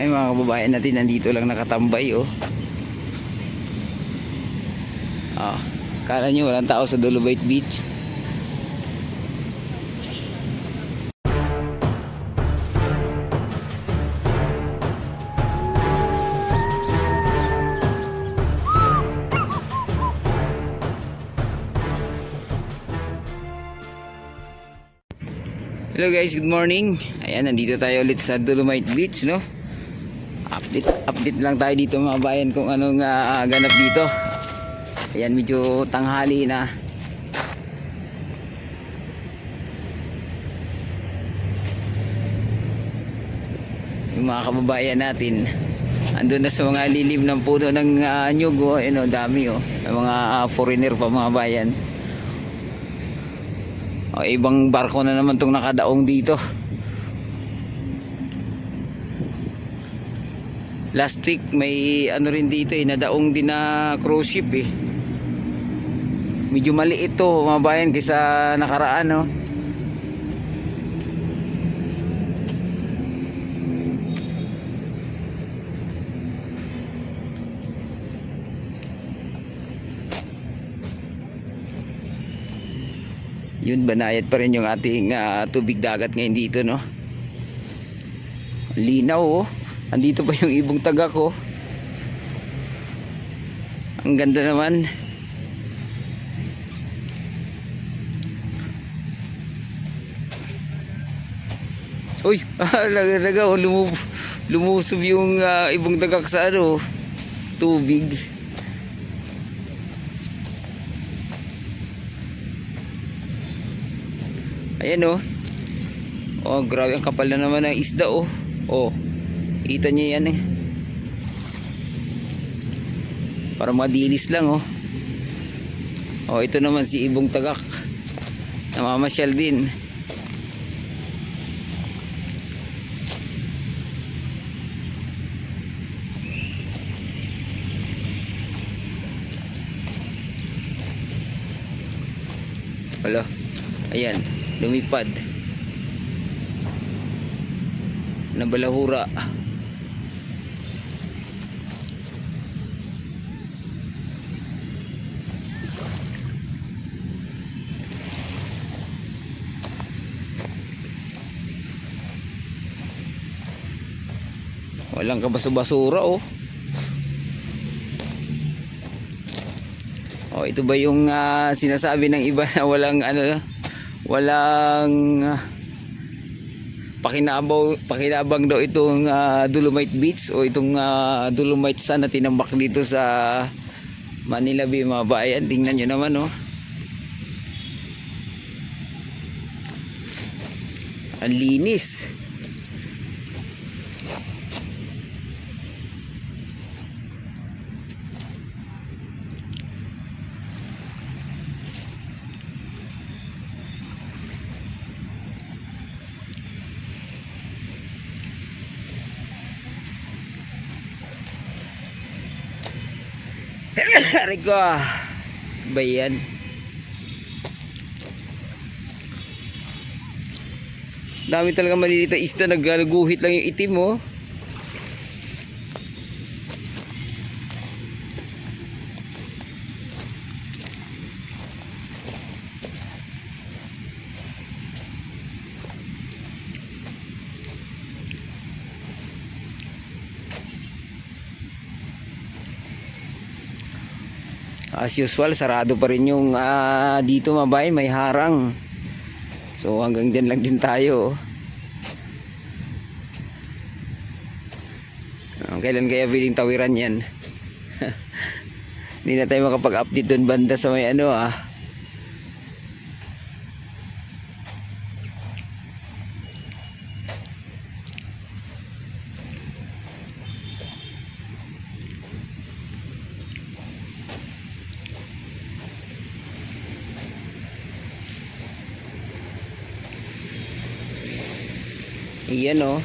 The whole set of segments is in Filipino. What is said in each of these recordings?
Ay mga kababayan natin, nandito lang nakatambay oh. Kala nyo walang tao sa Dolomite Beach. Hello guys, good morning. Ayan, nandito tayo ulit sa Dolomite Beach, no? Update lang tayo dito mga bayan kung anong ganap dito. Ayan, medyo tanghali na. Yung mga kababayan natin andun na sa mga lilim ng puno ng nyug, oh. Ayan, oh, dami oh. Mga foreigner pa mga bayan. O, ibang barko na naman itong nakadaong dito. Last week may ano rin dito nadaong din na cruise ship eh. Medyo maliit to mga bayan kaysa nakaraan, no? Yun, banayad pa rin yung ating tubig dagat ngayon dito, no? Linaw oh. Andito pa yung ibong tagak oh. Ang ganda naman. Uy, laga oh, lumusob yung ibong tagak sa ano, tubig. Ayan oh. Oh, grabe, ang kapal na naman ng isda oh. Oh. Kita niyo yan eh. Para madilis lang oh. Oh, ito naman si ibong tagak. Namamasyal din. Wala. Ayan, lumipad. Nabalahura. Walang kabaso-basura oh. Oh, ito ba yung sinasabi ng iba na walang pakinabang daw itong Dolomite Beach o itong Dolomite Sand na tinambak dito sa Manila Bay mga bayan. Tingnan nyo naman oh. Ang linis. Rico, bayan. Dami talaga maliliit na isda, nagguhit lang yung itim oh. As usual, sarado pa rin yung dito mabay, may harang. So hanggang dyan lang din tayo. Kailan kaya pwedeng tawiran yan? Hindi na tayo makapag-update doon banda sa may ano Iyan oh.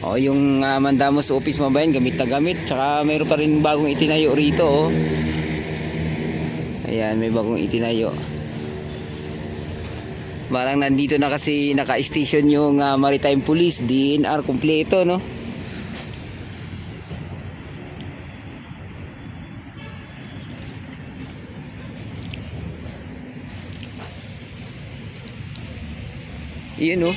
Oh, yung mandamos office mabayan, gamit na gamit. Tsaka mayroon pa rin bagong itinayo rito oh. Ayan, may bagong itinayo. Parang nandito na kasi naka-station yung Maritime Police, DNR kompleto, no? Yun, no?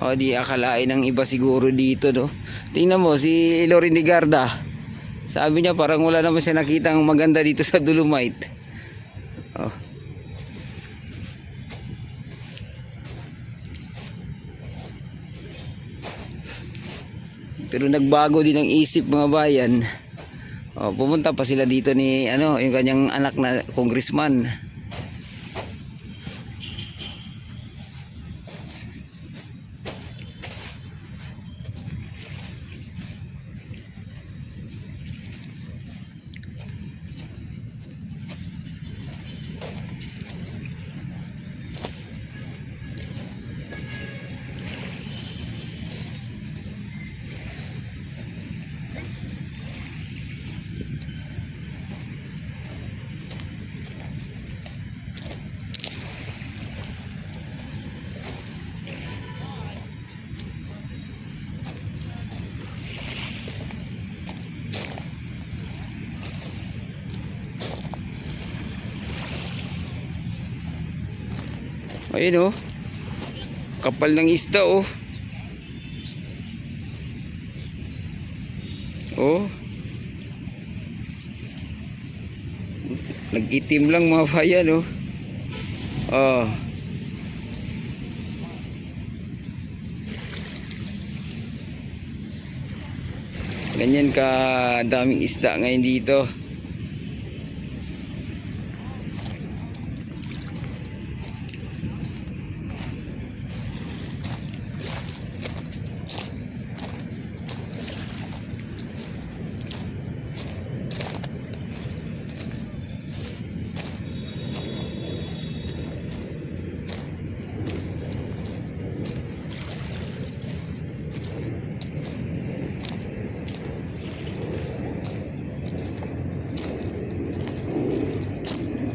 O di akalain ng iba siguro dito, no? Tingnan mo si Lorin de Garda. Sabi niya parang wala naman siya nakitang maganda dito sa Dolomite. Oh. Pero nagbago din ang isip mga bayan. Oh, pumunta pa sila dito ni yung kanyang anak na congressman. Ayun, oh. Kapal ng isda, oh. Oh. Nag-itim lang mga bayan, oh. Oh. Ganyan ka daming isda ngayon dito.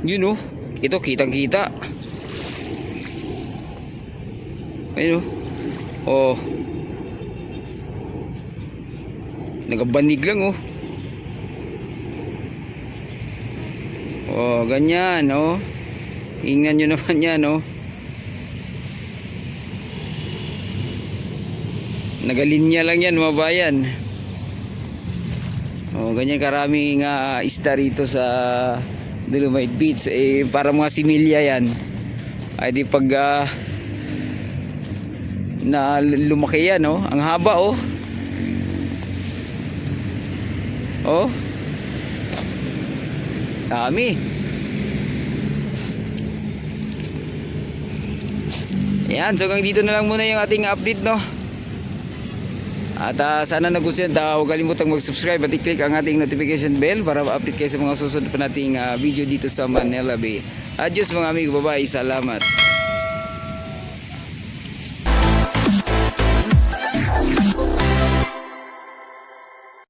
Yun, oh. Ito kitang kita. Ayun, oh. Oh. Nagabanig lang, oh. Oh, ganyan, oh. Tingnan nyo naman yan, oh. Nagalinya lang yan mga bayan. Oh, ganyan karaming isda rito sa Dolomite Beach. Para mga similya yan. Ay di pag na lumaki yan, oh. Ang haba, oh. Oh. Dami. Yan, so hanggang dito na lang muna yung ating update, no. At sana nagustuhan, huwag kalimutang mag-subscribe at i-click ang ating notification bell para ma-update kayo sa mga susunod pa nating video dito sa Manila Bay. Adios mga amigo, bye-bye, salamat.